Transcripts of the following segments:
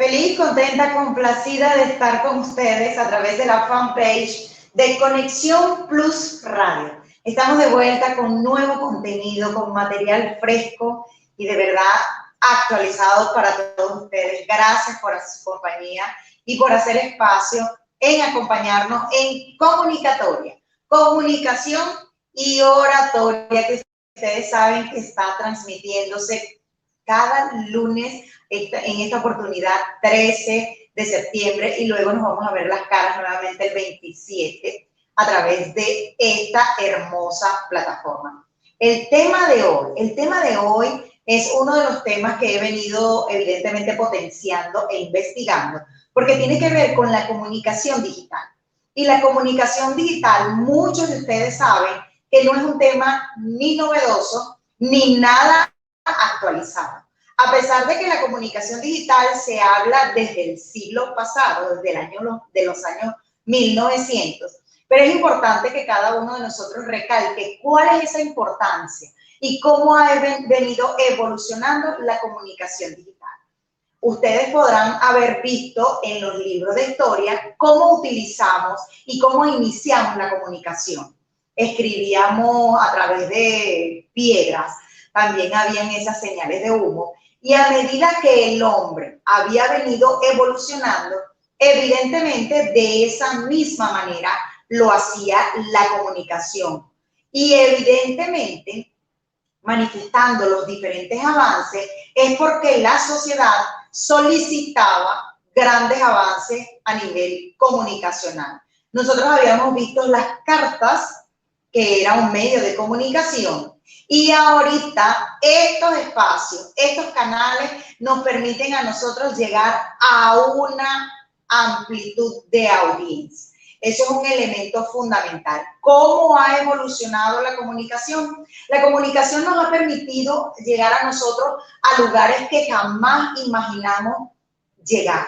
Feliz, contenta, complacida de estar con ustedes a través de la fanpage de Conexión Plus Radio. Estamos de vuelta con nuevo contenido, con material fresco y de verdad actualizado para todos ustedes. Gracias por su compañía y por hacer espacio en acompañarnos en comunicatoria, comunicación y oratoria, que ustedes saben que está transmitiéndose cada lunes en esta oportunidad 13 de septiembre y luego nos vamos a ver las caras nuevamente el 27 a través de esta hermosa plataforma. El tema de hoy es uno de los temas que he venido evidentemente potenciando e investigando porque tiene que ver con la comunicación digital. Y la comunicación digital, muchos de ustedes saben que no es un tema ni novedoso ni nada actualizado. A pesar de que la comunicación digital se habla desde el siglo pasado, desde los años 1900, pero es importante que cada uno de nosotros recalque cuál es esa importancia y cómo ha venido evolucionando la comunicación digital. Ustedes podrán haber visto en los libros de historia cómo utilizamos y cómo iniciamos la comunicación. Escribíamos a través de piedras, también habían esas señales de humo, y a medida que el hombre había venido evolucionando, evidentemente de esa misma manera lo hacía la comunicación. Y evidentemente, manifestando los diferentes avances, es porque la sociedad solicitaba grandes avances a nivel comunicacional. Nosotros habíamos visto las cartas, que era un medio de comunicación, y ahorita estos espacios, estos canales nos permiten a nosotros llegar a una amplitud de audiencia. Eso es un elemento fundamental. ¿Cómo ha evolucionado la comunicación? La comunicación nos ha permitido llegar a nosotros a lugares que jamás imaginamos llegar.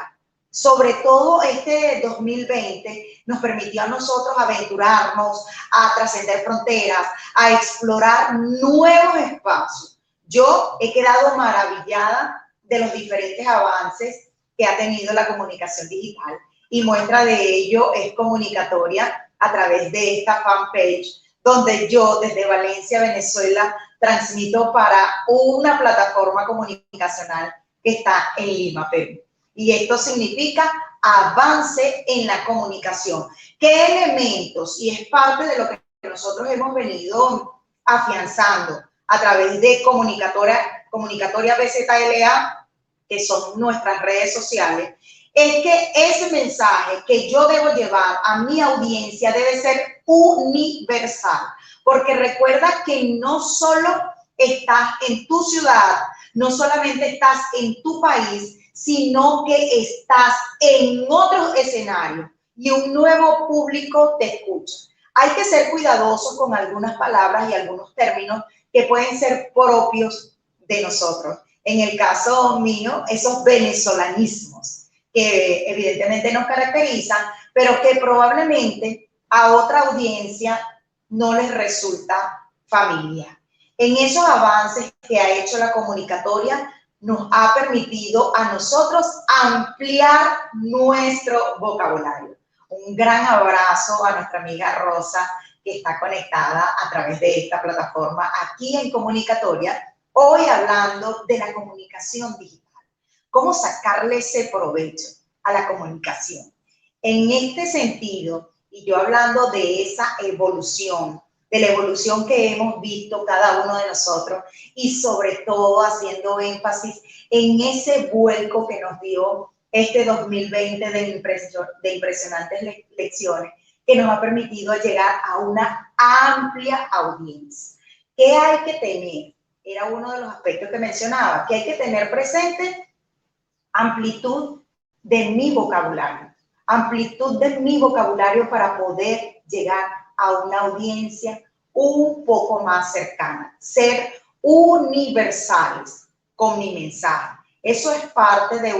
Sobre todo este 2020 nos permitió a nosotros aventurarnos, a trascender fronteras, a explorar nuevos espacios. Yo he quedado maravillada de los diferentes avances que ha tenido la comunicación digital. Y muestra de ello es comunicatoria a través de esta fanpage, donde yo desde Valencia, Venezuela, transmito para una plataforma comunicacional que está en Lima, Perú. Y esto significa avance en la comunicación. ¿Qué elementos? Y es parte de lo que nosotros hemos venido afianzando a través de comunicatoria BZLA, que son nuestras redes sociales, es que ese mensaje que yo debo llevar a mi audiencia debe ser universal, porque recuerda que no solo estás en tu ciudad, no solamente estás en tu país, sino que estás en otros escenarios y un nuevo público te escucha. Hay que ser cuidadosos con algunas palabras y algunos términos que pueden ser propios de nosotros. En el caso mío, esos venezolanismos que evidentemente nos caracterizan, pero que probablemente a otra audiencia no les resulta familiar. En esos avances que ha hecho la comunicatoria, nos ha permitido a nosotros ampliar nuestro vocabulario. Un gran abrazo a nuestra amiga Rosa, que está conectada a través de esta plataforma aquí en Comunicatoria, hoy hablando de la comunicación digital. ¿Cómo sacarle ese provecho a la comunicación? En este sentido, y yo hablando de esa evolución, de la evolución que hemos visto cada uno de nosotros y sobre todo haciendo énfasis en ese vuelco que nos dio este 2020 de impresionantes lecciones que nos ha permitido llegar a una amplia audiencia. ¿Qué hay que tener? Era uno de los aspectos que mencionaba, que hay que tener presente amplitud de mi vocabulario, para poder llegar a una audiencia un poco más cercana, ser universales con mi mensaje. Eso es parte de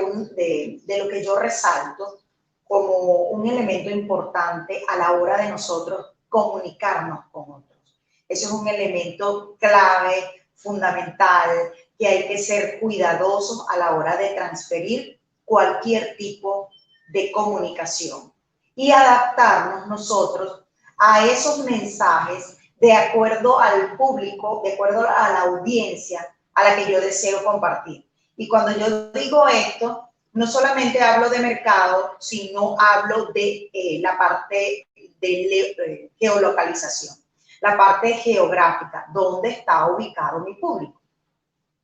lo que yo resalto como un elemento importante a la hora de nosotros comunicarnos con otros. Eso es un elemento clave, fundamental, que hay que ser cuidadosos a la hora de transferir cualquier tipo de comunicación y adaptarnos nosotros a esos mensajes de acuerdo al público, de acuerdo a la audiencia a la que yo deseo compartir. Y cuando yo digo esto, no solamente hablo de mercado, sino hablo de la parte de geolocalización, la parte geográfica, dónde está ubicado mi público,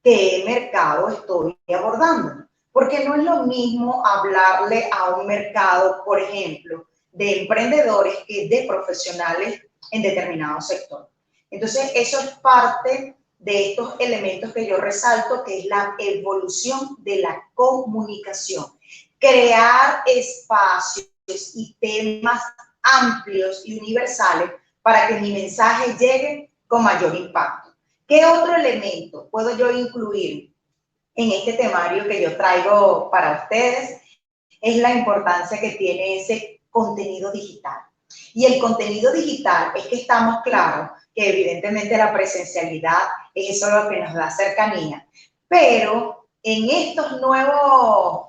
qué mercado estoy abordando. Porque no es lo mismo hablarle a un mercado, por ejemplo, de emprendedores que de profesionales en determinado sector. Entonces, eso es parte de estos elementos que yo resalto, que es la evolución de la comunicación. Crear espacios y temas amplios y universales para que mi mensaje llegue con mayor impacto. ¿Qué otro elemento puedo yo incluir en este temario que yo traigo para ustedes? Es la importancia que tiene ese contenido digital. Y el contenido digital es que estamos claros que evidentemente la presencialidad es eso lo que nos da cercanía, pero en estos nuevos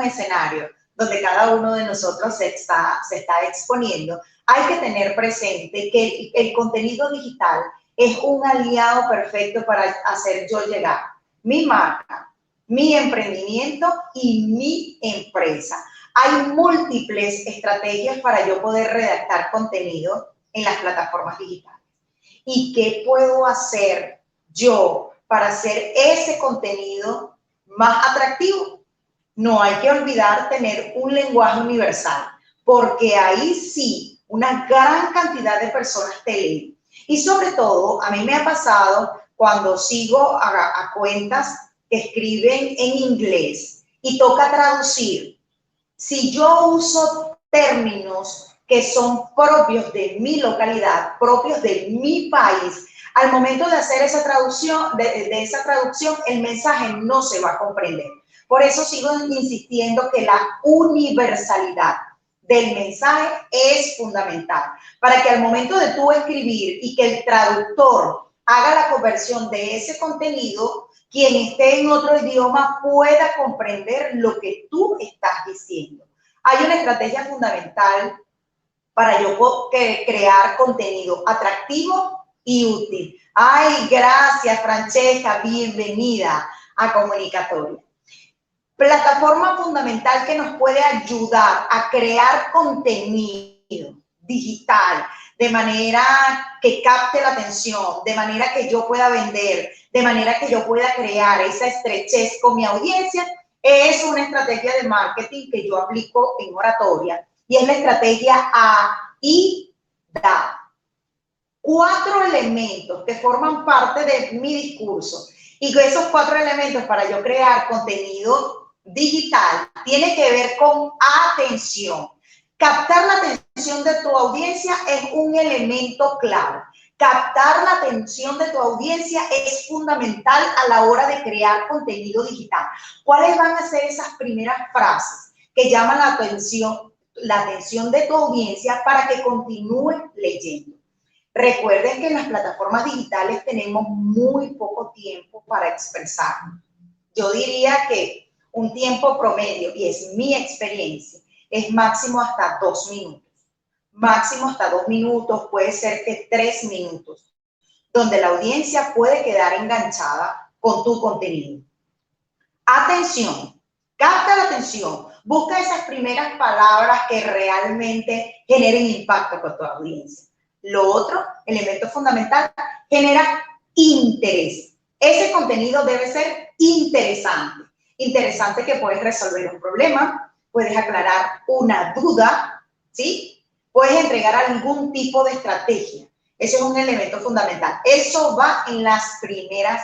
escenarios donde cada uno de nosotros se está exponiendo, hay que tener presente que el contenido digital es un aliado perfecto para hacer yo llegar mi marca, mi emprendimiento y mi empresa. Hay múltiples estrategias para yo poder redactar contenido en las plataformas digitales. ¿Y qué puedo hacer yo para hacer ese contenido más atractivo? No hay que olvidar tener un lenguaje universal, porque ahí sí una gran cantidad de personas te leen. Y sobre todo, a mí me ha pasado cuando sigo a cuentas que escriben en inglés y toca traducir. Si yo uso términos que son propios de mi localidad, propios de mi país, al momento de hacer esa traducción, de esa traducción, el mensaje no se va a comprender. Por eso sigo insistiendo que la universalidad del mensaje es fundamental, para que al momento de tú escribir y que el traductor haga la conversión de ese contenido, quien esté en otro idioma pueda comprender lo que tú estás diciendo. Hay una estrategia fundamental para yo crear contenido atractivo y útil. Ay, gracias, Francesca, bienvenida a Comunicatoria. Plataforma fundamental que nos puede ayudar a crear contenido digital de manera que capte la atención, de manera que yo pueda vender, de manera que yo pueda crear esa estrechez con mi audiencia, es una estrategia de marketing que yo aplico en Oratoria y es la estrategia AIDA. 4 elementos que forman parte de mi discurso y esos 4 elementos para yo crear contenido digital tiene que ver con atención. Captar la atención de tu audiencia es un elemento clave. Captar la atención de tu audiencia es fundamental a la hora de crear contenido digital. ¿Cuáles van a ser esas primeras frases que llaman la atención de tu audiencia para que continúe leyendo? Recuerden que en las plataformas digitales tenemos muy poco tiempo para expresarnos. Yo diría que un tiempo promedio, y es mi experiencia, es máximo hasta 2 minutos. Máximo hasta 2 minutos, puede ser que 3 minutos, donde la audiencia puede quedar enganchada con tu contenido. Atención, capta la atención, busca esas primeras palabras que realmente generen impacto con tu audiencia. Lo otro, elemento fundamental, genera interés. Ese contenido debe ser interesante. Interesante que puedes resolver un problema, puedes aclarar una duda, ¿sí? Puedes entregar algún tipo de estrategia. Ese es un elemento fundamental. Eso va en las primeras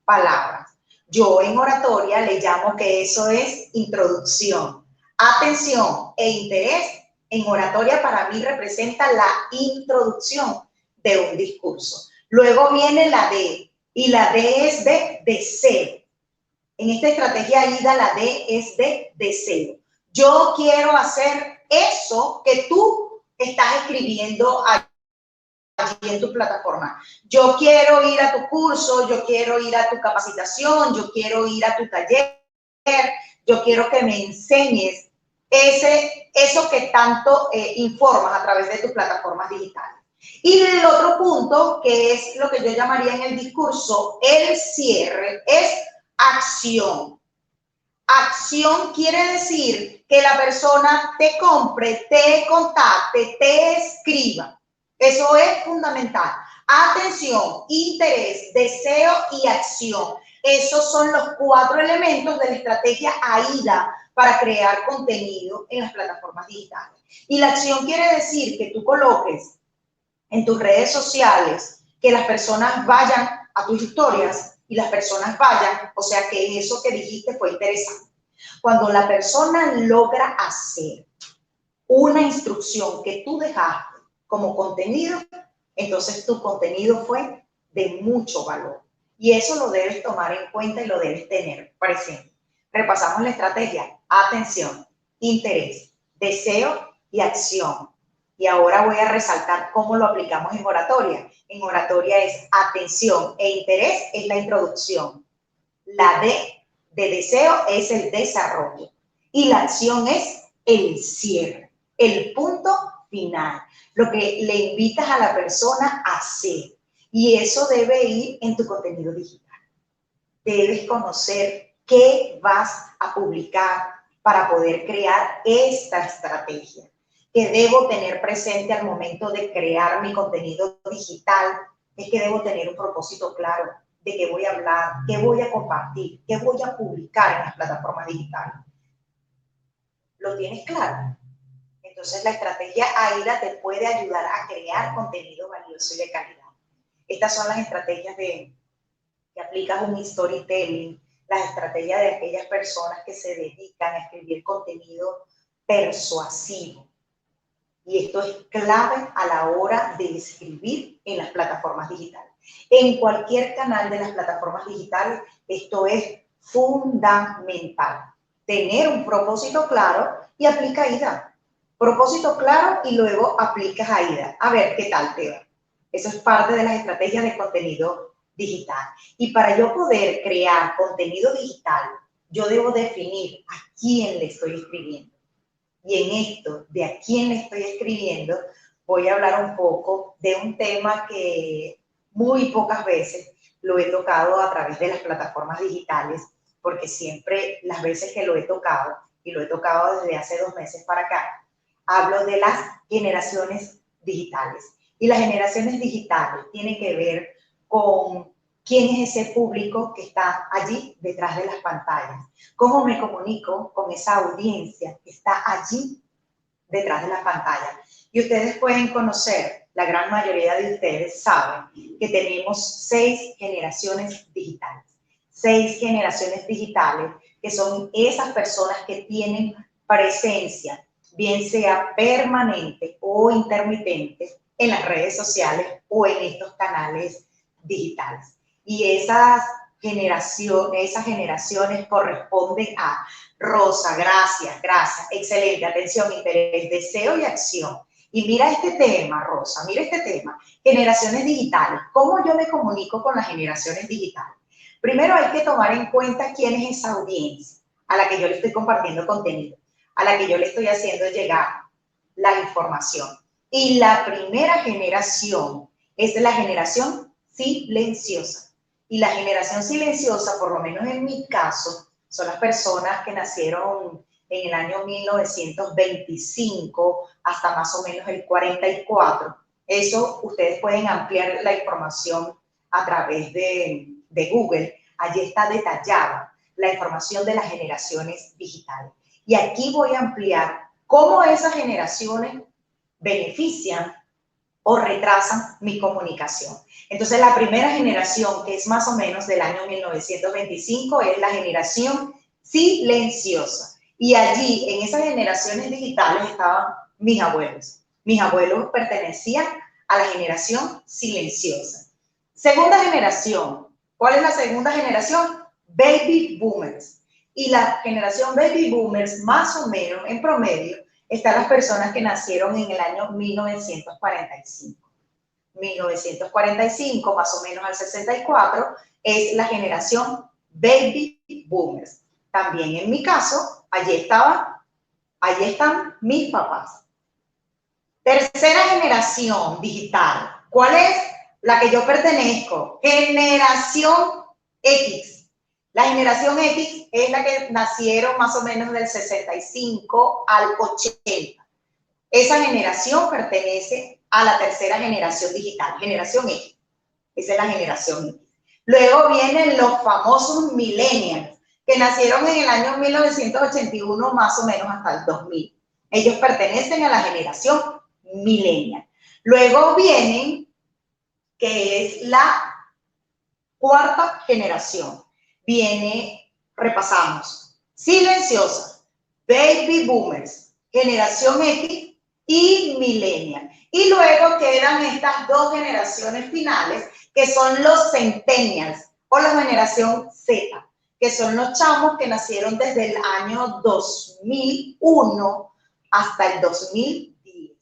palabras. Yo en Oratoria le llamo que eso es introducción. Atención e interés en Oratoria para mí representa la introducción de un discurso. Luego viene la D, y la D es de deseo. En esta estrategia AIDA la D es de deseo. Yo quiero hacer eso que tú estás escribiendo allí en tu plataforma. Yo quiero ir a tu curso, yo quiero ir a tu capacitación, yo quiero ir a tu taller, yo quiero que me enseñes eso que tanto informas a través de tus plataformas digitales. Y el otro punto, que es lo que yo llamaría en el discurso el cierre, es acción. Acción quiere decir que la persona te compre, te contacte, te escriba. Eso es fundamental. Atención, interés, deseo y acción. Esos son los 4 elementos de la estrategia AIDA para crear contenido en las plataformas digitales. Y la acción quiere decir que tú coloques en tus redes sociales, que las personas vayan a tus historias y las personas vayan, o sea que eso que dijiste fue interesante. Cuando la persona logra hacer una instrucción que tú dejaste como contenido, entonces tu contenido fue de mucho valor. Y eso lo debes tomar en cuenta y lo debes tener presente. Repasamos la estrategia: atención, interés, deseo y acción. Y ahora voy a resaltar cómo lo aplicamos en oratoria. En oratoria es atención e interés es la introducción. La D de deseo es el desarrollo. Y la acción es el cierre, el punto final, lo que le invitas a la persona a hacer. Y eso debe ir en tu contenido digital. Debes conocer qué vas a publicar para poder crear esta estrategia. Que debo tener presente al momento de crear mi contenido digital es que debo tener un propósito claro de qué voy a hablar, qué voy a compartir, qué voy a publicar en las plataformas digitales. ¿Lo tienes claro? Entonces la estrategia AIDA te puede ayudar a crear contenido valioso y de calidad. Estas son las estrategias que aplicas un storytelling, las estrategias de aquellas personas que se dedican a escribir contenido persuasivo. Y esto es clave a la hora de escribir en las plataformas digitales. En cualquier canal de las plataformas digitales, esto es fundamental. Tener un propósito claro y aplica AIDA. Propósito claro y luego aplicas AIDA. A ver qué tal te va. Eso es parte de las estrategias de contenido digital. Y para yo poder crear contenido digital, yo debo definir a quién le estoy escribiendo. Y en esto, de a quién le estoy escribiendo, voy a hablar un poco de un tema que muy pocas veces lo he tocado a través de las plataformas digitales, porque siempre las veces que lo he tocado, y lo he tocado desde hace 2 meses para acá, hablo de las generaciones digitales. Y las generaciones digitales tienen que ver con quién es ese público que está allí detrás de las pantallas. ¿Cómo me comunico con esa audiencia que está allí detrás de las pantallas? Y ustedes pueden conocer, la gran mayoría de ustedes saben que tenemos 6 generaciones digitales. 6 generaciones digitales que son esas personas que tienen presencia, bien sea permanente o intermitente, en las redes sociales o en estos canales digitales. Y esas generaciones corresponden a Rosa, gracias, excelente, atención, interés, deseo y acción. Y mira este tema, Rosa, mira este tema, generaciones digitales. ¿Cómo yo me comunico con las generaciones digitales? Primero hay que tomar en cuenta quién es esa audiencia a la que yo le estoy compartiendo contenido, a la que yo le estoy haciendo llegar la información. Y la primera generación es la generación silenciosa. Y la generación silenciosa, por lo menos en mi caso, son las personas que nacieron en el año 1925 hasta más o menos el 44. Eso ustedes pueden ampliar la información a través de Google. Allí está detallada la información de las generaciones digitales. Y aquí voy a ampliar cómo esas generaciones benefician o retrasan mi comunicación. Entonces, la primera generación, que es más o menos del año 1925, es la generación silenciosa. Y allí, en esas generaciones digitales, estaban mis abuelos. Mis abuelos pertenecían a la generación silenciosa. Segunda generación. ¿Cuál es la segunda generación? Baby Boomers. Y la generación Baby Boomers, más o menos, en promedio, están las personas que nacieron en el año 1945. 1945, más o menos al 64, es la generación Baby Boomers. también en mi caso, allí están mis papás. Tercera generación digital. ¿Cuál es? La que yo pertenezco. Generación X. La generación X es la que nacieron más o menos del 65 al 80. Esa generación pertenece a la tercera generación digital, generación X. Esa es la generación X. Luego vienen los famosos millennials, que nacieron en el año 1981 más o menos hasta el 2000. Ellos pertenecen a la generación millennial. Luego vienen, que es la cuarta generación. Repasamos, silenciosa, baby boomers, generación X y millennial. Y luego quedan estas dos generaciones finales, que son los centennials o la generación Z, que son los chamos que nacieron desde el año 2001 hasta el 2010.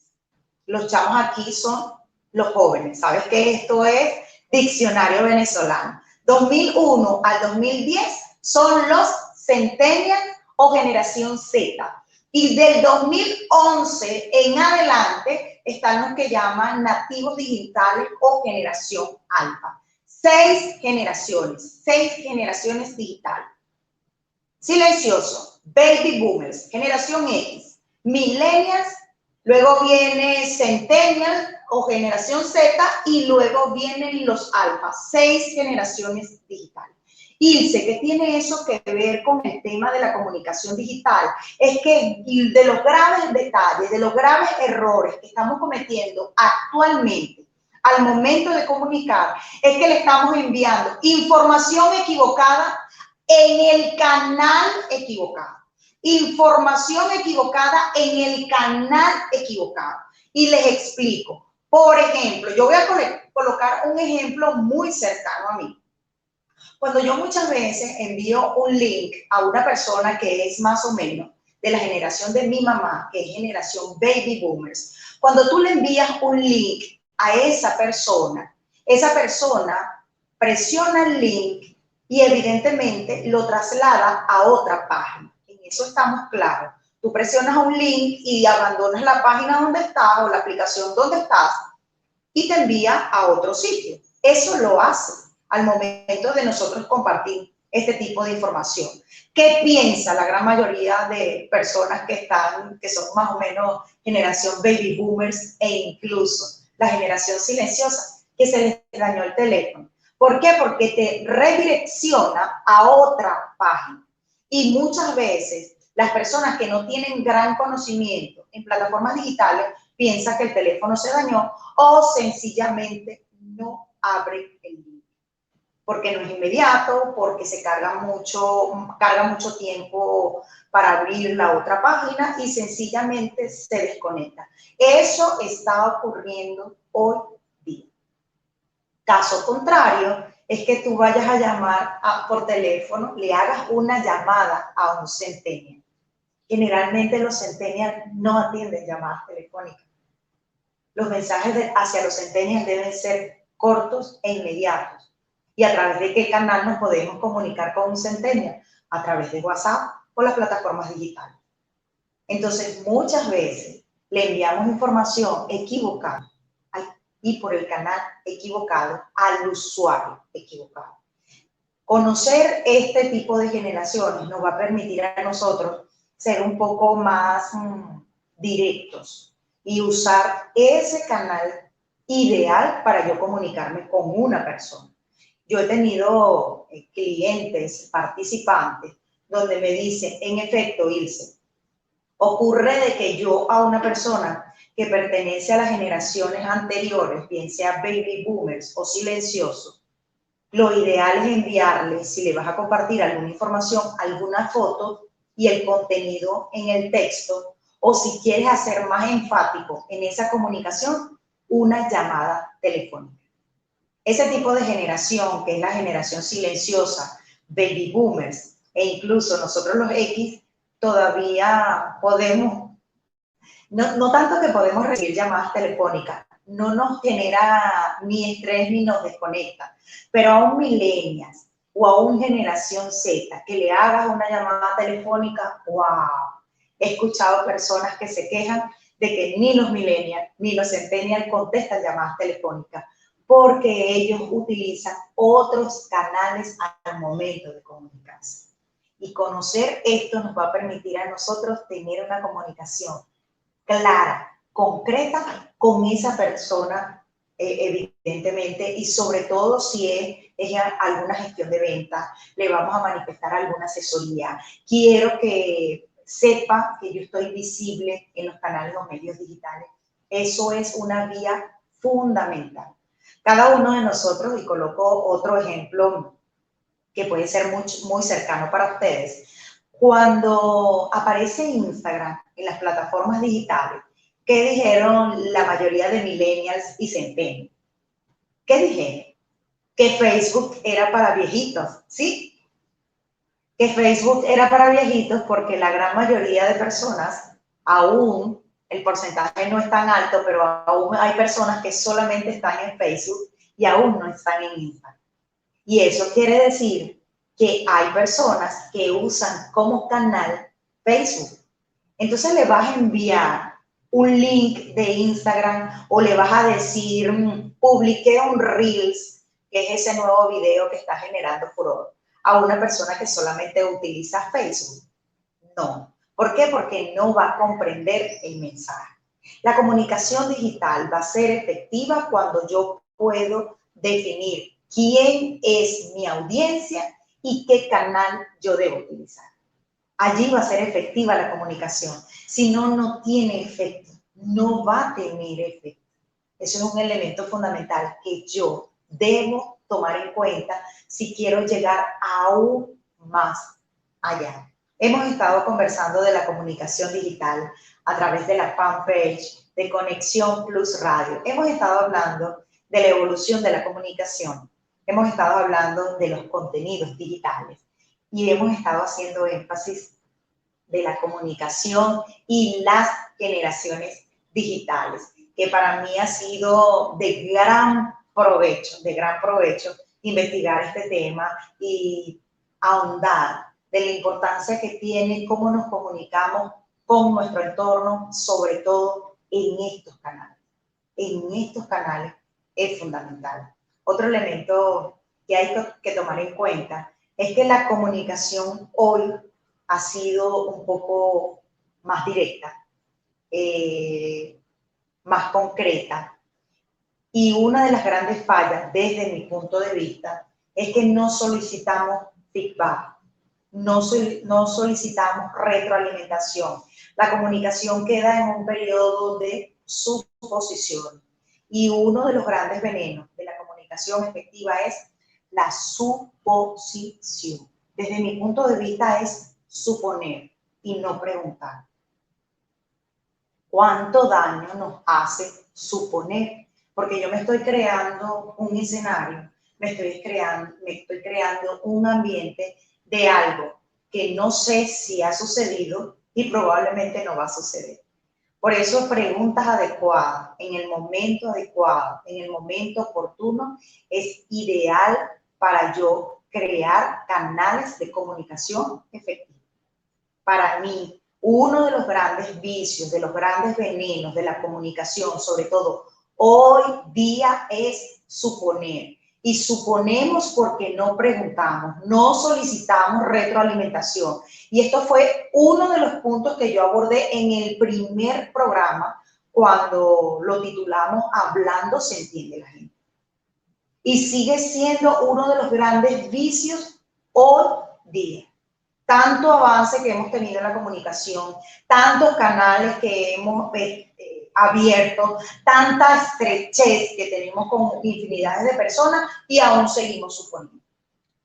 Los chamos aquí son los jóvenes. ¿Sabes qué? Esto es diccionario venezolano. 2001 al 2010 son los centennials o generación Z. Y del 2011 en adelante están los que llaman nativos digitales o generación alfa. 6 generaciones digitales. Silencioso, baby boomers, generación X, millennials, luego viene centennial o generación Z y luego vienen los alfa, 6 generaciones digitales. Ilse, ¿qué tiene eso que ver con el tema de la comunicación digital? Es que de los graves detalles, de los graves errores que estamos cometiendo actualmente al momento de comunicar, es que le estamos enviando información equivocada en el canal equivocado. Información equivocada en el canal equivocado. Y les explico. Por ejemplo, yo voy a colocar un ejemplo muy cercano a mí. Cuando yo muchas veces envío un link a una persona que es más o menos de la generación de mi mamá, que es generación baby boomers, cuando tú le envías un link a esa persona presiona el link y evidentemente lo traslada a otra página. En eso estamos claros. Tú presionas un link y abandonas la página donde estás o la aplicación donde estás y te envía a otro sitio. Eso lo hace al momento de nosotros compartir este tipo de información. ¿Qué piensa la gran mayoría de personas que son más o menos generación baby boomers e incluso la generación silenciosa? Que se les dañó el teléfono. ¿Por qué? Porque te redirecciona a otra página. Y muchas veces las personas que no tienen gran conocimiento en plataformas digitales piensan que el teléfono se dañó o sencillamente no abre el link. Porque no es inmediato, porque se carga mucho tiempo para abrir la otra página y sencillamente se desconecta. Eso está ocurriendo hoy día. Caso contrario, es que tú vayas a llamar por teléfono, le hagas una llamada a un centennial. Generalmente los centennials no atienden llamadas telefónicas. Los mensajes hacia los centennials deben ser cortos e inmediatos. ¿Y a través de qué canal nos podemos comunicar con un centennial? A través de WhatsApp o las plataformas digitales. Entonces, muchas veces le enviamos información equivocada y por el canal equivocado al usuario equivocado. Conocer este tipo de generaciones nos va a permitir a nosotros ser un poco más directos y usar ese canal ideal para yo comunicarme con una persona. Yo he tenido clientes, participantes, donde me dicen, en efecto, Ilse, ocurre de que yo a una persona que pertenece a las generaciones anteriores, bien sea baby boomers o silenciosos, lo ideal es enviarle, si le vas a compartir alguna información, alguna foto y el contenido en el texto, o si quieres hacer más enfático en esa comunicación, una llamada telefónica. Ese tipo de generación, que es la generación silenciosa, baby boomers, e incluso nosotros los X, todavía podemos, no tanto que podemos recibir llamadas telefónicas, no nos genera ni estrés ni nos desconecta, pero a un millennials o a un generación Z, que le hagas una llamada telefónica, ¡wow! He escuchado personas que se quejan de que ni los millennials ni los centennials contestan llamadas telefónicas porque ellos utilizan otros canales al momento de comunicarse. Y conocer esto nos va a permitir a nosotros tener una comunicación clara, concreta con esa persona, evidentemente, y sobre todo si es alguna gestión de venta, le vamos a manifestar alguna asesoría. Quiero que sepa que yo estoy visible en los canales o medios digitales. Eso es una vía fundamental. Cada uno de nosotros, y coloco otro ejemplo que puede ser muy cercano para ustedes, cuando aparece Instagram en las plataformas digitales, ¿qué dijeron la mayoría de millennials y centennials? ¿Qué dijeron? Que Facebook era para viejitos, ¿sí? Que Facebook era para viejitos porque la gran mayoría de personas, aún el porcentaje no es tan alto, pero aún hay personas que solamente están en Facebook y aún no están en Instagram. Y eso quiere decir que hay personas que usan como canal Facebook. Entonces le vas a enviar un link de Instagram o le vas a decir, publiqué un Reels, que es ese nuevo video que está generando furor, a una persona que solamente utiliza Facebook. No. ¿Por qué? Porque no va a comprender el mensaje. La comunicación digital va a ser efectiva cuando yo puedo definir quién es mi audiencia y qué canal yo debo utilizar. Allí va a ser efectiva la comunicación. Si no, no tiene efecto, no va a tener efecto. Eso es un elemento fundamental que yo debo tomar en cuenta si quiero llegar aún más allá. Hemos estado conversando de la comunicación digital a través de la fanpage de Conexión Plus Radio. Hemos estado hablando de la evolución de la comunicación. Hemos estado hablando de los contenidos digitales y hemos estado haciendo énfasis de la comunicación y las generaciones digitales, que para mí ha sido de gran provecho investigar este tema y ahondar de la importancia que tiene cómo nos comunicamos con nuestro entorno, sobre todo en estos canales. En estos canales es fundamental. Otro elemento que hay que tomar en cuenta es que la comunicación hoy ha sido un poco más directa, más concreta. Y una de las grandes fallas, desde mi punto de vista, es que no solicitamos feedback, no solicitamos retroalimentación. La comunicación queda en un periodo de suposición. Y uno de los grandes venenos de la comunicación efectiva es la suposición. Desde mi punto de vista es suponer y no preguntar. ¿Cuánto daño nos hace suponer? Porque yo me estoy creando un escenario, me estoy creando un ambiente de algo que no sé si ha sucedido y probablemente no va a suceder. Por eso preguntas adecuadas, en el momento adecuado, en el momento oportuno, es ideal para yo crear canales de comunicación efectivos. Para mí, uno de los grandes vicios, de los grandes venenos de la comunicación, sobre todo hoy día, es suponer. Y suponemos porque no preguntamos, no solicitamos retroalimentación. Y esto fue uno de los puntos que yo abordé en el primer programa cuando lo titulamos Hablando se entiende la gente. Y sigue siendo uno de los grandes vicios hoy día. Tanto avance que hemos tenido en la comunicación, tantos canales que hemos abierto, tanta estrechez que tenemos con infinidades de personas y aún seguimos suponiendo.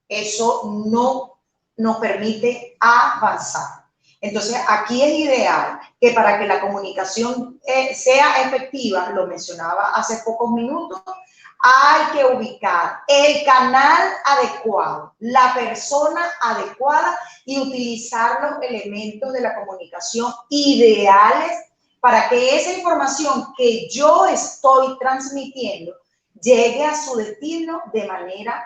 Eso no nos permite avanzar. Entonces, aquí es ideal que para que la comunicación sea efectiva, lo mencionaba hace pocos minutos, hay que ubicar el canal adecuado, la persona adecuada y utilizar los elementos de la comunicación ideales para que esa información que yo estoy transmitiendo llegue a su destino de manera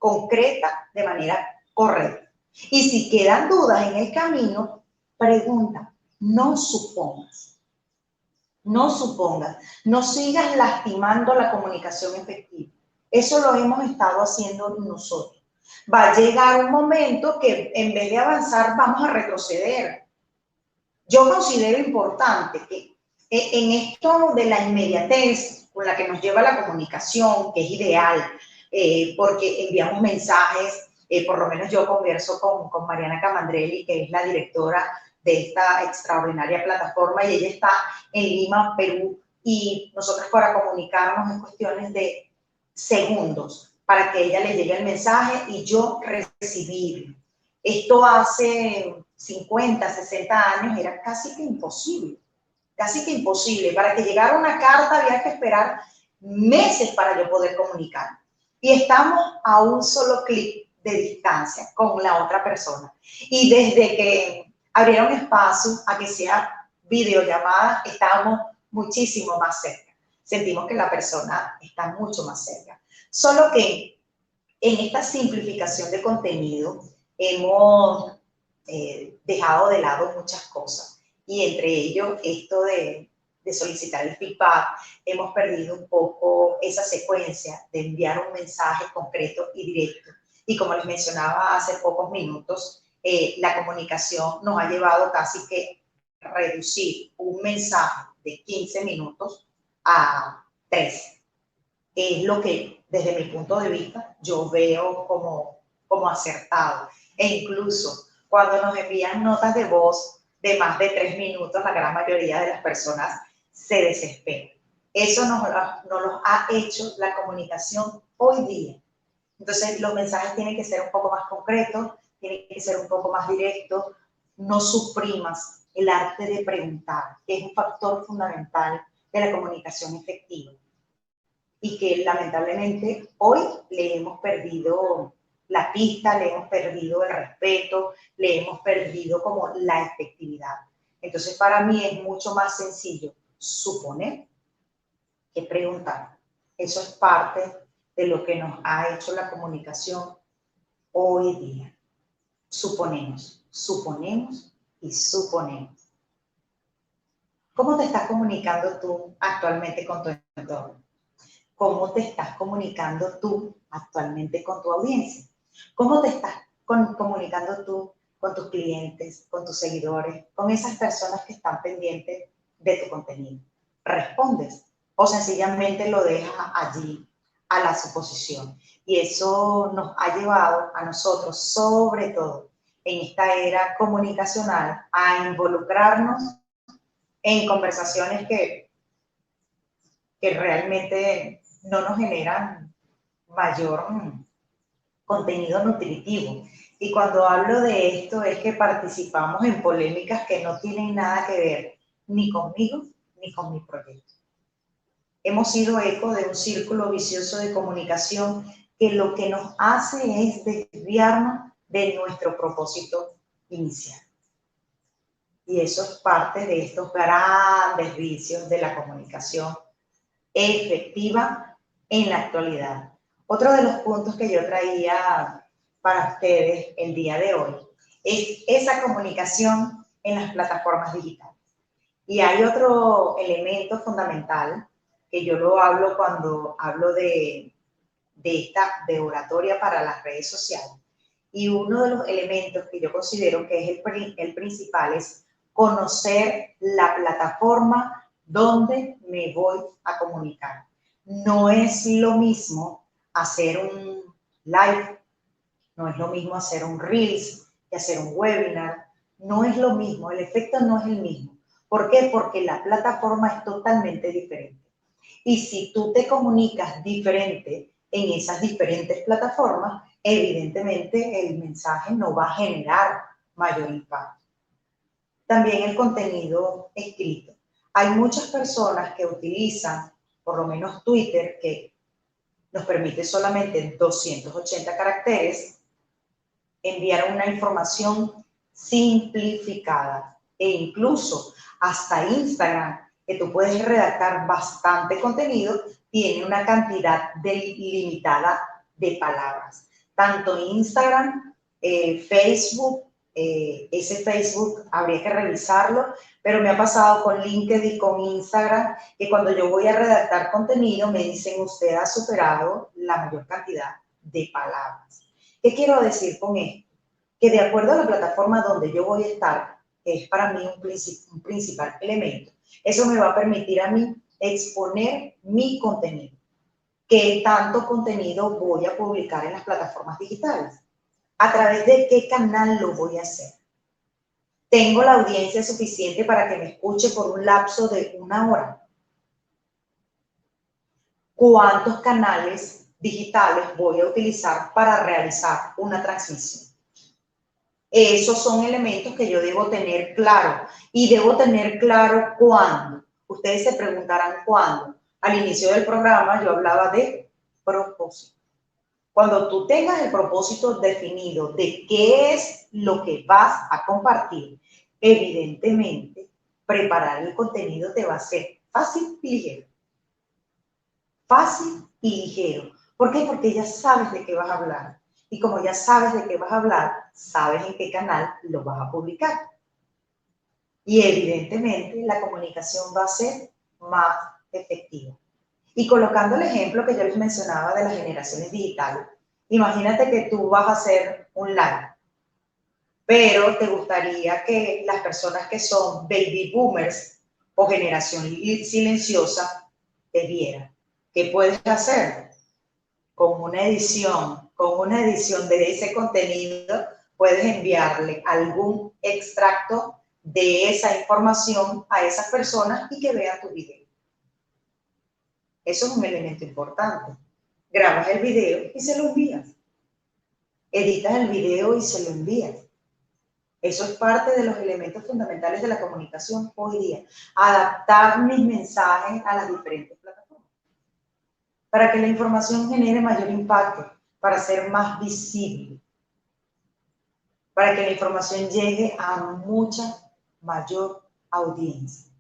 concreta de manera correcta. Y si quedan dudas en el camino, pregunta, no supongas. No supongas, no sigas lastimando la comunicación efectiva. Eso lo hemos estado haciendo nosotros. Va a llegar un momento que en vez de avanzar vamos a retroceder. Yo considero importante que en esto de la inmediatez con la que nos lleva la comunicación, que es ideal, porque enviamos mensajes, por lo menos yo converso con Mariana Camandrelli, que es la directora de esta extraordinaria plataforma, y ella está en Lima, Perú, y nosotros para comunicarnos en cuestiones de segundos, para que ella le llegue el mensaje y yo recibirlo. Esto hace 50, 60 años era casi que imposible. Casi que imposible. Para que llegara una carta había que esperar meses para yo poder comunicar. Y estamos a un solo clic de distancia con la otra persona. Y desde que abrieron espacio a que sea videollamada, estamos muchísimo más cerca. Sentimos que la persona está mucho más cerca. Solo que en esta simplificación de contenido hemos dejado de lado muchas cosas. Y entre ellos, esto de solicitar el feedback, hemos perdido un poco esa secuencia de enviar un mensaje concreto y directo. Y como les mencionaba hace pocos minutos, la comunicación nos ha llevado casi que a reducir un mensaje de 15 minutos a 3. Es lo que, desde mi punto de vista, yo veo como acertado. E incluso cuando nos envían notas de voz de más de 3 minutos, la gran mayoría de las personas se desespera. Eso nos lo ha hecho la comunicación hoy día. Entonces, los mensajes tienen que ser un poco más concretos, tienen que ser un poco más directos. No suprimas el arte de preguntar, que es un factor fundamental de la comunicación efectiva. Y que lamentablemente hoy le hemos perdido la pista, le hemos perdido el respeto, le hemos perdido como la efectividad. Entonces, para mí es mucho más sencillo suponer que preguntar. Eso es parte de lo que nos ha hecho la comunicación hoy día. Suponemos, suponemos y suponemos. ¿Cómo te estás comunicando tú actualmente con tu entorno? ¿Cómo te estás comunicando tú actualmente con tu audiencia? ¿Cómo te estás comunicando tú con tus clientes, con tus seguidores, con esas personas que están pendientes de tu contenido? ¿Respondes o sencillamente lo dejas allí a la suposición? Y eso nos ha llevado a nosotros, sobre todo en esta era comunicacional, a involucrarnos en conversaciones que realmente no nos generan mayor contenido nutritivo. Y cuando hablo de esto es que participamos en polémicas que no tienen nada que ver ni conmigo ni con mi proyecto. Hemos sido eco de un círculo vicioso de comunicación que lo que nos hace es desviarnos de nuestro propósito inicial. Y eso es parte de estos grandes vicios de la comunicación efectiva en la actualidad. Otro de los puntos que yo traía para ustedes el día de hoy es esa comunicación en las plataformas digitales. Y hay otro elemento fundamental que yo lo hablo cuando hablo de oratoria para las redes sociales. Y uno de los elementos que yo considero que es el principal es conocer la plataforma donde me voy a comunicar. No es lo mismo hacer un live, no es lo mismo hacer un Reels que hacer un webinar, no es lo mismo, el efecto no es el mismo. ¿Por qué? Porque la plataforma es totalmente diferente. Y si tú te comunicas diferente en esas diferentes plataformas, evidentemente el mensaje no va a generar mayor impacto. También el contenido escrito. Hay muchas personas que utilizan, por lo menos Twitter, que nos permite solamente 280 caracteres, enviar una información simplificada. E incluso hasta Instagram, que tú puedes redactar bastante contenido, tiene una cantidad limitada de palabras. tanto Instagram, Facebook, ese Facebook habría que revisarlo, pero me ha pasado con LinkedIn, con Instagram, que cuando yo voy a redactar contenido me dicen usted ha superado la mayor cantidad de palabras. ¿Qué quiero decir con esto? Que de acuerdo a la plataforma donde yo voy a estar, que es para mí un principal elemento, eso me va a permitir a mí exponer mi contenido. ¿Qué tanto contenido voy a publicar en las plataformas digitales? ¿A través de qué canal lo voy a hacer? ¿Tengo la audiencia suficiente para que me escuche por un lapso de 1 hora? ¿Cuántos canales digitales voy a utilizar para realizar una transmisión? Esos son elementos que yo debo tener claro y debo tener claro cuándo. Ustedes se preguntarán cuándo. Al inicio del programa yo hablaba de propósito. Cuando tú tengas el propósito definido de qué es lo que vas a compartir, evidentemente preparar el contenido te va a ser fácil y ligero. Fácil y ligero. ¿Por qué? Porque ya sabes de qué vas a hablar. Y como ya sabes de qué vas a hablar, sabes en qué canal lo vas a publicar. Y evidentemente la comunicación va a ser más efectiva. Y colocando el ejemplo que yo les mencionaba de las generaciones digitales, imagínate que tú vas a hacer un live, pero te gustaría que las personas que son baby boomers o generación silenciosa te vieran. ¿Qué puedes hacer? Con una edición de ese contenido, puedes enviarle algún extracto de esa información a esas personas y que vean tu video. Eso es un elemento importante. Grabas el video y se lo envías. Editas el video y se lo envías. Eso es parte de los elementos fundamentales de la comunicación hoy día. Adaptar mis mensajes a las diferentes plataformas para que la información genere mayor impacto, para ser más visible, para que la información llegue a mucha mayor audiencia.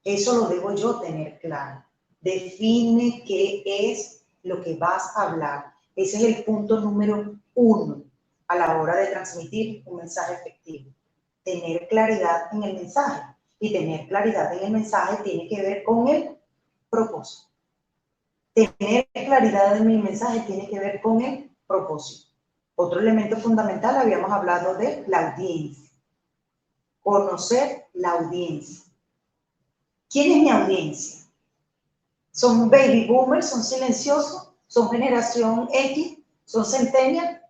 Eso lo debo yo tener claro. Define qué es lo que vas a hablar. Ese es el punto número 1 a la hora de transmitir un mensaje efectivo. Tener claridad en el mensaje. Y tener claridad en el mensaje tiene que ver con el propósito. Tener claridad en mi mensaje tiene que ver con el propósito. Otro elemento fundamental, habíamos hablado de la audiencia. Conocer la audiencia. ¿Quién es mi audiencia? ¿Son baby boomers? ¿Son silenciosos? ¿Son generación X? ¿Son centennial?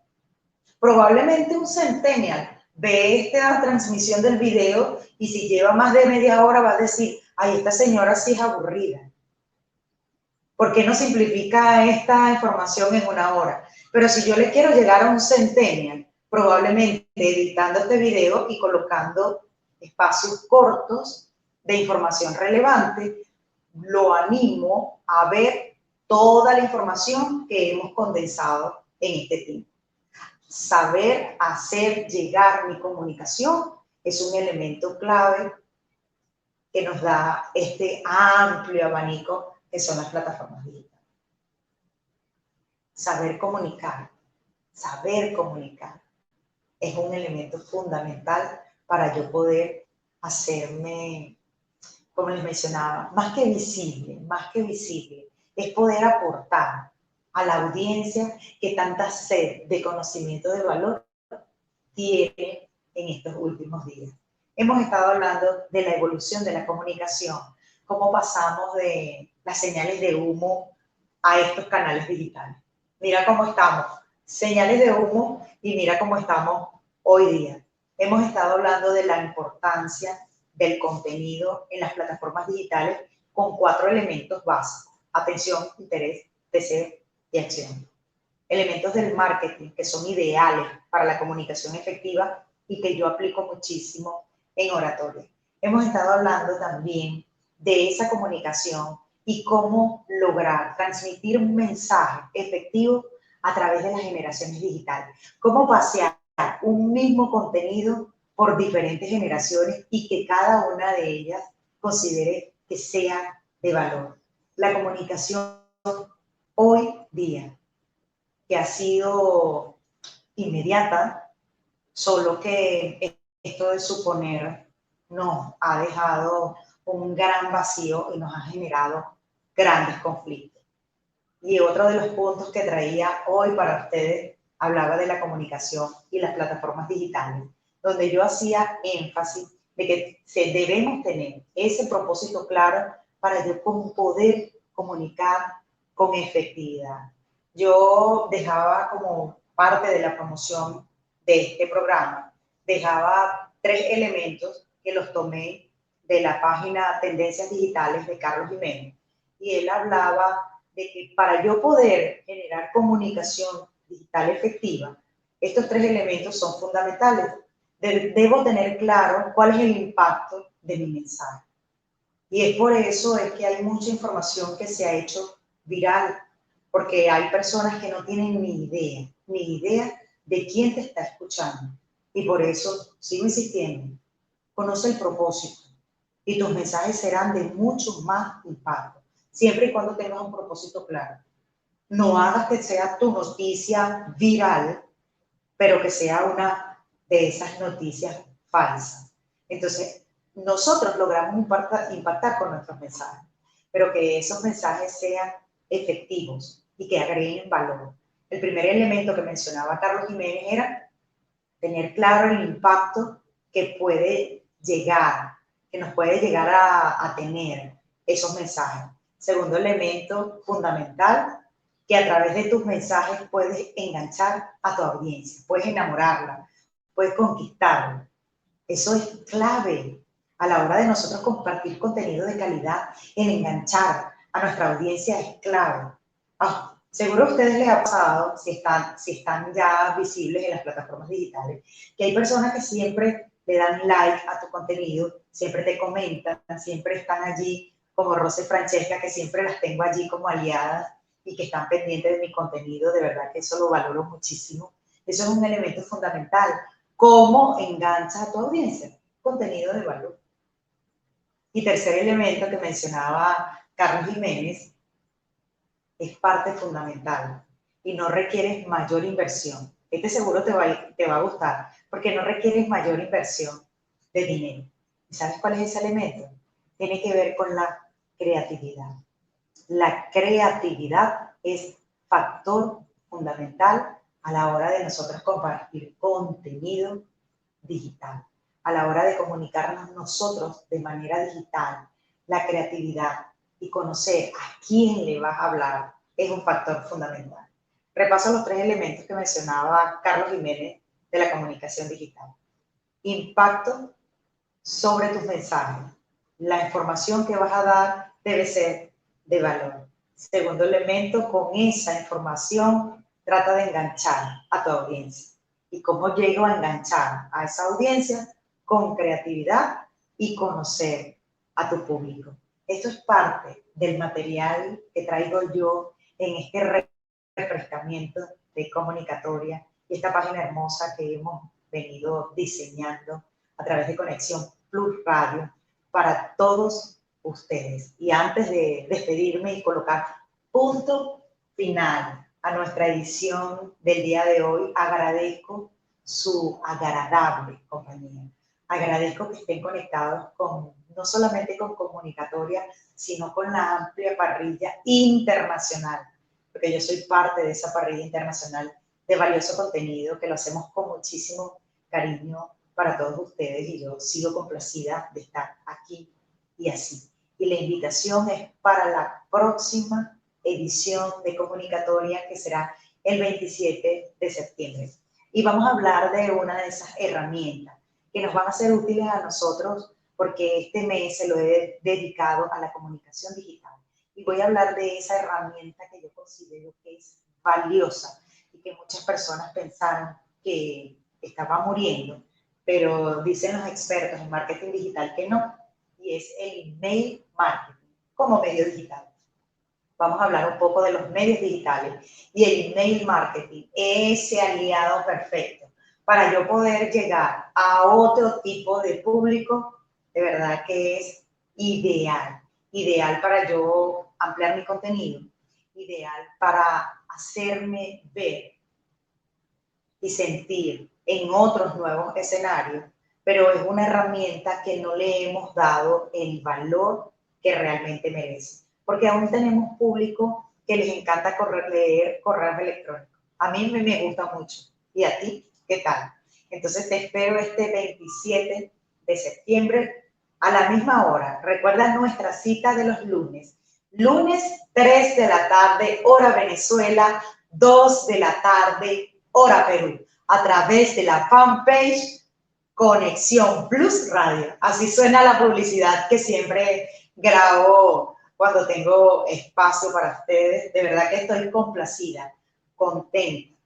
Probablemente un centennial ve esta transmisión del video y si lleva más de media hora va a decir, ay, esta señora sí es aburrida. ¿Por qué no simplifica esta información en 1 hora? Pero si yo le quiero llegar a un centennial, probablemente editando este video y colocando espacios cortos de información relevante, lo animo a ver toda la información que hemos condensado en este tiempo. Saber hacer llegar mi comunicación es un elemento clave que nos da este amplio abanico que son las plataformas digitales. Saber comunicar es un elemento fundamental para yo poder hacerme, como les mencionaba, más que visible, es poder aportar a la audiencia que tanta sed de conocimiento de valor tiene en estos últimos días. Hemos estado hablando de la evolución de la comunicación, cómo pasamos de las señales de humo a estos canales digitales. Mira cómo estamos, señales de humo, y mira cómo estamos hoy día. Hemos estado hablando de la importancia del contenido en las plataformas digitales con 4 elementos básicos: atención, interés, deseo y acción. Elementos del marketing que son ideales para la comunicación efectiva y que yo aplico muchísimo en oratoria. Hemos estado hablando también de esa comunicación y cómo lograr transmitir un mensaje efectivo a través de las generaciones digitales. Cómo pasear un mismo contenido por diferentes generaciones y que cada una de ellas considere que sea de valor. La comunicación hoy día, que ha sido inmediata, solo que esto de suponer nos ha dejado un gran vacío y nos ha generado grandes conflictos. Y otro de los puntos que traía hoy para ustedes hablaba de la comunicación y las plataformas digitales, donde yo hacía énfasis de que debemos tener ese propósito claro para yo poder comunicar con efectividad. Yo dejaba como parte de la promoción de este programa, dejaba 3 elementos que los tomé de la página Tendencias Digitales de Carlos Jiménez, y él hablaba de que para yo poder generar comunicación digital efectiva, estos 3 elementos son fundamentales. Debo tener claro cuál es el impacto de mi mensaje. Y es por eso es que hay mucha información que se ha hecho viral, porque hay personas que no tienen ni idea de quién te está escuchando. Y por eso sigo insistiendo, conoce el propósito y tus mensajes serán de mucho más impacto, siempre y cuando tengas un propósito claro. No hagas que sea tu noticia viral, pero que sea una de esas noticias falsas. Entonces, nosotros logramos impactar con nuestros mensajes, pero que esos mensajes sean efectivos y que agreguen valor. El primer elemento que mencionaba Carlos Jiménez era tener claro el impacto que puede llegar, que nos puede llegar a tener esos mensajes. Segundo elemento fundamental, que a través de tus mensajes puedes enganchar a tu audiencia, puedes enamorarla, puedes conquistarla. Eso es clave a la hora de nosotros compartir contenido de calidad. El enganchar a nuestra audiencia es clave. Seguro a ustedes les ha pasado, si están ya visibles en las plataformas digitales, que hay personas que siempre le dan like a tu contenido, siempre te comentan, siempre están allí, como Rose Francesca, que siempre las tengo allí como aliadas y que están pendientes de mi contenido. De verdad que eso lo valoro muchísimo. Eso es un elemento fundamental. ¿Cómo enganchas a tu audiencia? Contenido de valor. Y tercer elemento que mencionaba Carlos Jiménez, es parte fundamental y no requieres mayor inversión. Este seguro te va a gustar porque no requieres mayor inversión de dinero. ¿Y sabes cuál es ese elemento? Tiene que ver con la creatividad. La creatividad es factor fundamental a la hora de nosotros compartir contenido digital, a la hora de comunicarnos nosotros de manera digital. La creatividad y conocer a quién le vas a hablar es un factor fundamental. Repaso los 3 elementos que mencionaba Carlos Jiménez de la comunicación digital. Impacto sobre tus mensajes. La información que vas a dar debe ser de valor. Segundo elemento, con esa información trata de enganchar a tu audiencia. ¿Y cómo llego a enganchar a esa audiencia? Con creatividad y conocer a tu público. Esto es parte del material que traigo yo en este refrescamiento de comunicatoria y esta página hermosa que hemos venido diseñando a través de Conexión Plus Radio para todos ustedes. Y antes de despedirme y colocar punto final a nuestra edición del día de hoy, agradezco su agradable compañía. Agradezco que estén conectados no solamente con Comunicatoria, sino con la amplia parrilla internacional, porque yo soy parte de esa parrilla internacional de valioso contenido que lo hacemos con muchísimo cariño para todos ustedes, y yo sigo complacida de estar aquí y así. Y la invitación es para la próxima edición de Comunicatoria, que será el 27 de septiembre. Y vamos a hablar de una de esas herramientas que nos van a ser útiles a nosotros, porque este mes se lo he dedicado a la comunicación digital. Y voy a hablar de esa herramienta que yo considero que es valiosa y que muchas personas pensaron que estaba muriendo, pero dicen los expertos en marketing digital que no, y es el email marketing como medio digital. Vamos a hablar un poco de los medios digitales y el email marketing, ese aliado perfecto para yo poder llegar a otro tipo de público. De verdad que es ideal para yo ampliar mi contenido, ideal para hacerme ver y sentir en otros nuevos escenarios, pero es una herramienta que no le hemos dado el valor que realmente merece. Porque aún tenemos público que les encanta leer correos electrónicos. A mí me gusta mucho. ¿Y a ti? ¿Qué tal? Entonces te espero este 27 de septiembre a la misma hora. Recuerda nuestra cita de los lunes. Lunes 3 de la tarde, hora Venezuela, 2 de la tarde, hora Perú, a través de la fanpage Conexión Plus Radio. Así suena la publicidad que siempre grabo cuando tengo espacio para ustedes. De verdad que estoy complacida, contenta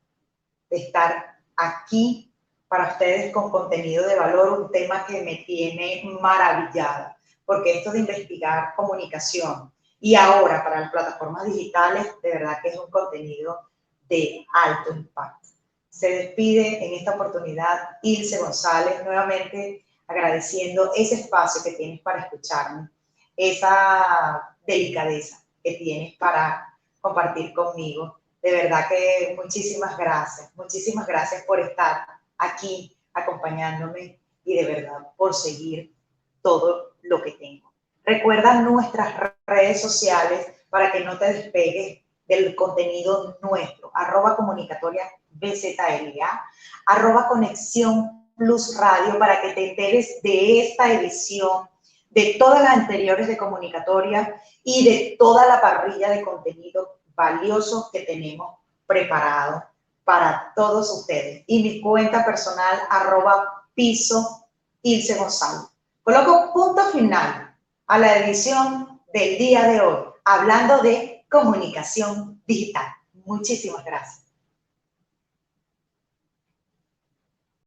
de estar aquí para ustedes con contenido de valor, un tema que me tiene maravillada, porque esto de investigar comunicación y ahora para las plataformas digitales, de verdad que es un contenido de alto impacto. Se despide en esta oportunidad Ilse González, nuevamente agradeciendo ese espacio que tienes para escucharme, esa delicadeza que tienes para compartir conmigo. De verdad que muchísimas gracias por estar aquí acompañándome y de verdad por seguir todo lo que tengo. Recuerda nuestras redes sociales para que no te despegues del contenido nuestro, @comunicatoria_bzla, @conexión plus radio, para que te enteres de esta edición, de todas las anteriores de Comunicatoria y de toda la parrilla de contenido valioso que tenemos preparado para todos ustedes. Y mi cuenta personal, @piso Ilse González. Coloco punto final a la edición del día de hoy, hablando de comunicación digital. Muchísimas gracias.